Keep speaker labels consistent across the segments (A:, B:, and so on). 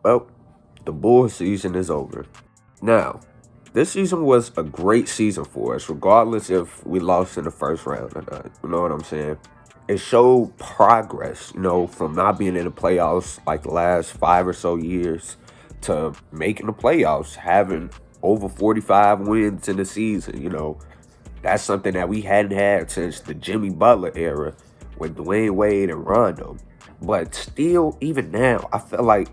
A: Well, the Bulls season is over. Now, this season was a great season for us, regardless if we lost in the first round or not. You know what I'm saying? It showed progress, from not being in the playoffs like the last 5 or so years to making the playoffs, having over 45 wins in the season. That's something that we hadn't had since the Jimmy Butler era with Dwayne Wade and Rondo. But still, even now, I feel like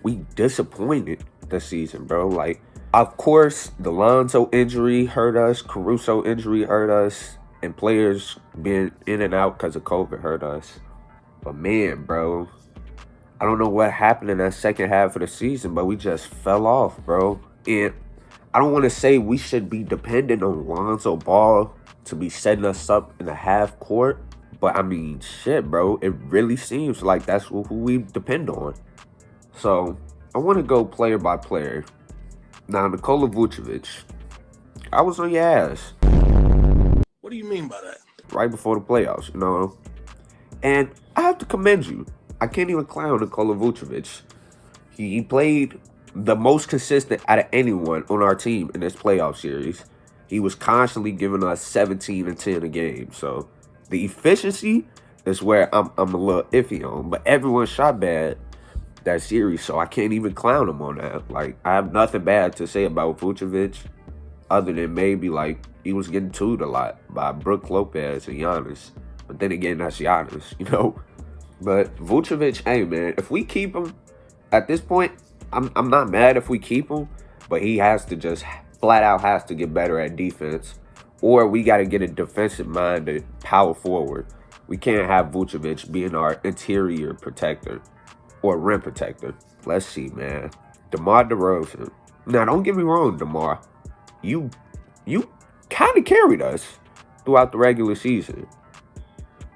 A: we disappointed this season, bro. Like, of course, the Lonzo injury hurt us, Caruso injury hurt us, and players being in and out because of COVID hurt us. But man, bro, I don't know what happened in that second half of the season, but we just fell off, bro. And I don't want to say we should be dependent on Lonzo Ball to be setting us up in the half court, but I mean, shit, bro. It really seems like that's who we depend on. So I want to go player by player. Now, Nikola Vucevic, I was on your ass
B: What do you mean by that?
A: right before the playoffs. And I have to commend you. I can't even clown Nikola Vucevic. He played the most consistent out of anyone on our team in this playoff series. He was constantly giving us 17 and 10 a game. So the efficiency is where I'm a little iffy on. But everyone shot bad that series, so I can't even clown him on that. Like, I have nothing bad to say about Vucevic other than maybe, like, he was getting tooed a lot by Brook Lopez and Giannis. But then again, that's Giannis. But Vucevic, hey, man, if we keep him at this point, I'm not mad if we keep him, but he has to just flat out has to get better at defense, or we got to get a defensive-minded power forward. We can't have Vucevic being our interior protector or rim protector. Let's see, man. DeMar DeRozan. Now, don't get me wrong, DeMar. You kind of carried us throughout the regular season.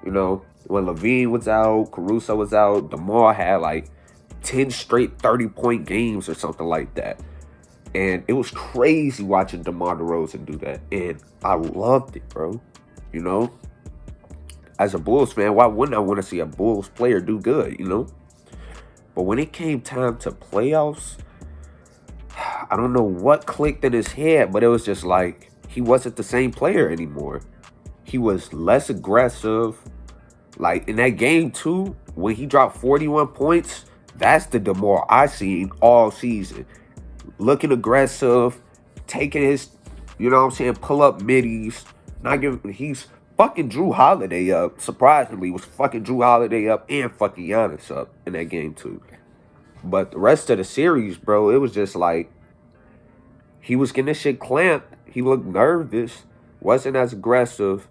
A: When Levine was out, Caruso was out, DeMar had like 10 straight 30-point games or something like that. And it was crazy watching DeMar DeRozan do that. And I loved it, bro. As a Bulls fan, why wouldn't I want to see a Bulls player do good, But when it came time to playoffs, I don't know what clicked in his head, but it was just like he wasn't the same player anymore. He was less aggressive. Like in that game too, when he dropped 41 points, that's the DeMar I seen all season. Looking aggressive, taking his, pull up middies, not giving. He's fucking Drew Holiday up. Surprisingly, was fucking Drew Holiday up and fucking Giannis up in that game too. But the rest of the series, bro, it was just like he was getting this shit clamped. He looked nervous, wasn't as aggressive.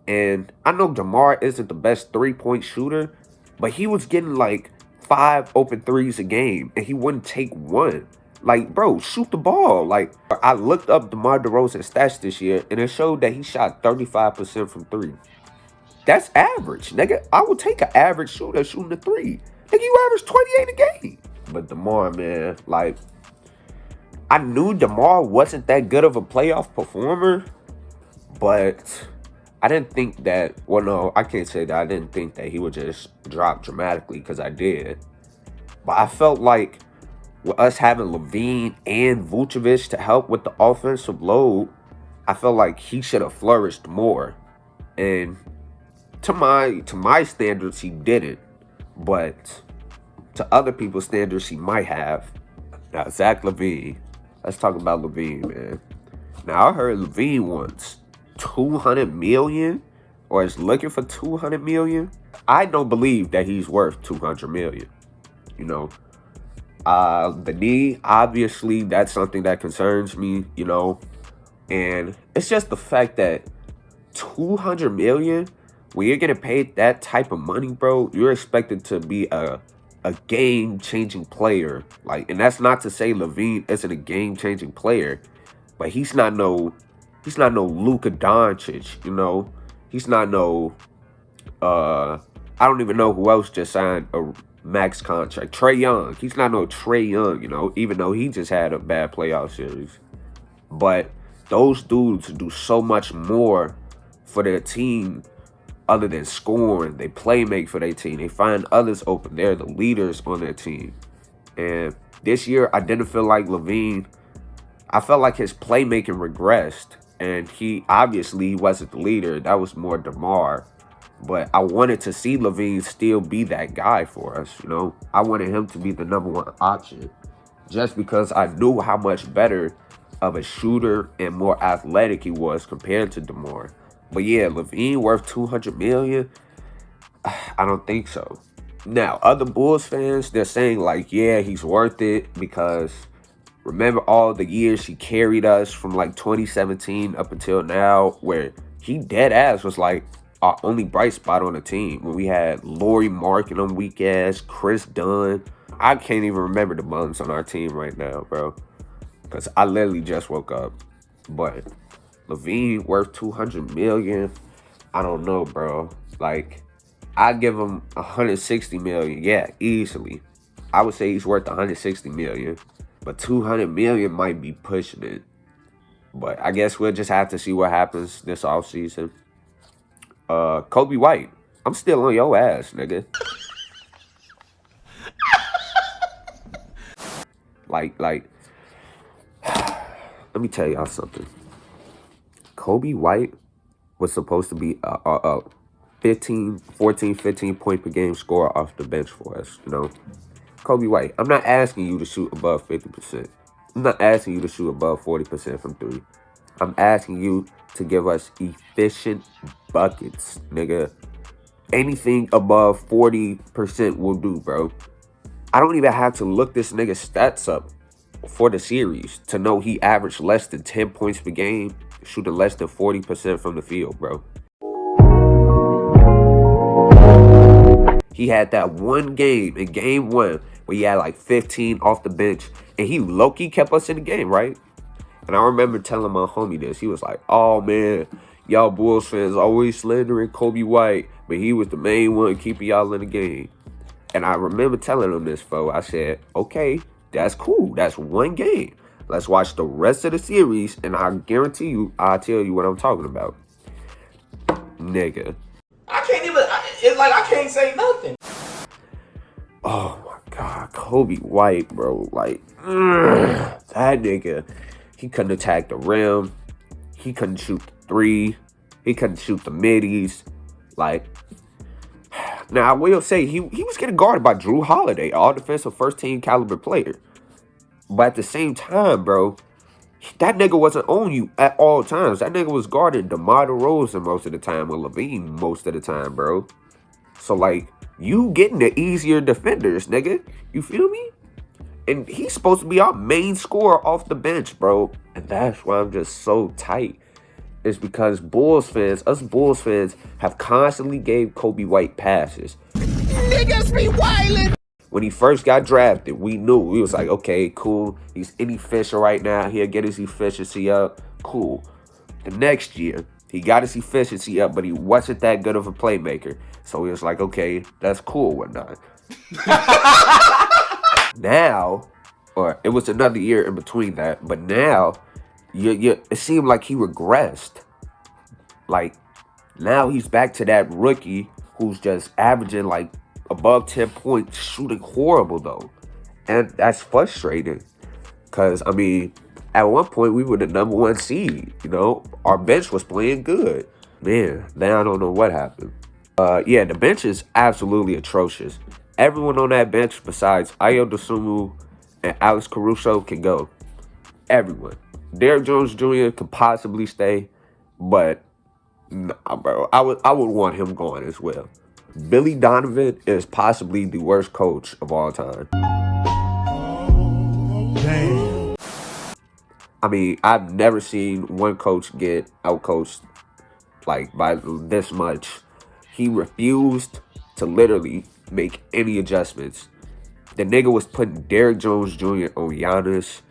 A: And I know DeMar isn't the best three-point shooter, but he was getting like 5 open threes a game, and he wouldn't take one. Like, bro, shoot the ball. Like, I looked up DeMar DeRozan's stats this year, and it showed that he shot 35% from three. That's average, nigga. I would take an average shooter shooting a three. Nigga, you average 28 a game. But DeMar, man, like, I knew DeMar wasn't that good of a playoff performer, but I didn't think that, well, no, I can't say that I didn't think that he would just drop dramatically, because I did. But I felt like with us having Levine and Vucevic to help with the offensive load, I felt like he should have flourished more. And to my standards, he didn't. But to other people's standards, he might have. Now, Zach LaVine. Let's talk about LaVine, man. Now, I heard LaVine wants $200 million or is looking for $200 million. I don't believe that he's worth $200 million. The knee, obviously, that's something that concerns me, and it's just the fact that $200 million, when you're getting paid that type of money, bro, you're expected to be a game-changing player. Like, and that's not to say LaVine isn't a game-changing player, but he's not no Luka Doncic, He's not no I don't even know who else just signed a max contract. Trae Young. He's not no Trae Young, even though he just had a bad playoff series. But those dudes do so much more for their team other than scoring. They play make for their team. They find others open. They're the leaders on their team. And This year, I didn't feel like Levine. I felt like his playmaking regressed, and he obviously wasn't the leader. That was more DeMar. But I wanted to see Levine still be that guy for us, you know? I wanted him to be the number one option just because I knew how much better of a shooter and more athletic he was compared to DeMar. But yeah, Levine worth $200 million? I don't think so. Now, other Bulls fans, they're saying like, yeah, he's worth it because remember all the years he carried us from like 2017 up until now, where he dead ass was like our only bright spot on the team. When we had Lauri Markkanen on weak ass, Chris Dunn. I can't even remember the bums on our team right now, bro, because I literally just woke up. But Levine worth $200 million. I don't know, bro. Like, I'd give him $160 million. Yeah, easily. I would say he's worth $160 million. But $200 million might be pushing it. But I guess we'll just have to see what happens this offseason. Kobe White, I'm still on your ass, nigga. like, let me tell y'all something. Kobe White was supposed to be a 15 point per game scorer off the bench for us, you know? Kobe White, I'm not asking you to shoot above 50%. I'm not asking you to shoot above 40% from three. I'm asking you to give us efficient buckets, nigga. Anything above 40% will do, bro. I don't even have to look this nigga's stats up for the series to know he averaged less than 10 points per game, shooting less than 40% from the field, bro. He had that one game in game one where he had like 15 off the bench, and he low-key kept us in the game, right? And I remember telling my homie this. He was like, oh, man, y'all Bulls fans always slandering Kobe White, but he was the main one keeping y'all in the game. And I remember telling him this, fo. I said, okay, that's cool. That's one game. Let's watch the rest of the series, and I guarantee you, I'll tell you what I'm talking about. Nigga.
C: I can't even, it's like I can't say nothing.
A: Oh, my God. Kobe White, bro. Like, that nigga. He couldn't attack the rim. He couldn't shoot the three. He couldn't shoot the middies. Like, now I will say he was getting guarded by Jrue Holiday, all defensive first team caliber player. But at the same time, bro, that nigga wasn't on you at all times. That nigga was guarding DeMar DeRozan most of the time or Levine most of the time, bro. So, like, you getting the easier defenders, nigga. You feel me? And he's supposed to be our main scorer off the bench, bro. And that's why I'm just so tight. It's because us Bulls fans, have constantly gave Kobe White passes.
C: Niggas be wildin'.
A: When he first got drafted, we knew. We was like, okay, cool. He's inefficient right now. He'll get his efficiency up. Cool. The next year, he got his efficiency up, but he wasn't that good of a playmaker. So he was like, okay, that's cool, whatnot. Now, or it was another year in between that, but now, it seemed like he regressed. Like, now he's back to that rookie who's just averaging like above 10 points, shooting horrible though. And that's frustrating. Because, I mean, at one point we were the number one seed, you know? Our bench was playing good. Man, now I don't know what happened. Yeah, the bench is absolutely atrocious. Everyone on that bench besides Ayo Dosunmu and Alex Caruso can go. Everyone. Derrick Jones Jr. could possibly stay, but nah, bro. I would want him going as well. Billy Donovan is possibly the worst coach of all time.
B: Damn.
A: I mean, I've never seen one coach get outcoached like by this much. He refused to literally make any adjustments. The nigga was putting Derrick Jones Jr. on Giannis.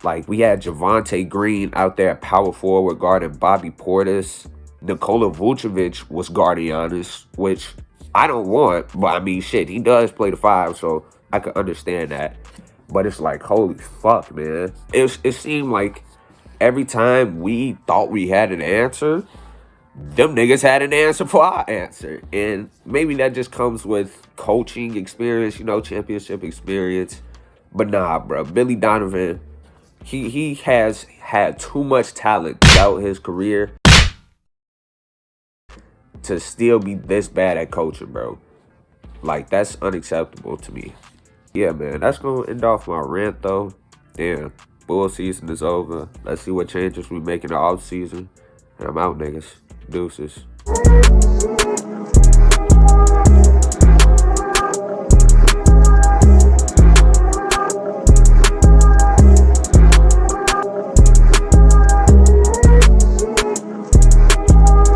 A: Like, we had Javonte Green out there at power forward guarding Bobby Portis. Nikola Vucevic was guarding Giannis, which I don't want, but I mean, shit, he does play the five, so I could understand that. But it's like, holy fuck, man. It seemed like every time we thought we had an answer, them niggas had an answer for our answer. And maybe that just comes with coaching experience, you know, championship experience. But nah, bro. Billy Donovan, he has had too much talent throughout his career to still be this bad at coaching, bro. Like, that's unacceptable to me. Yeah, man, that's going to end off my rant, though. Damn, bull season is over. Let's see what changes we make in the off season. And I'm out, niggas. Deuces.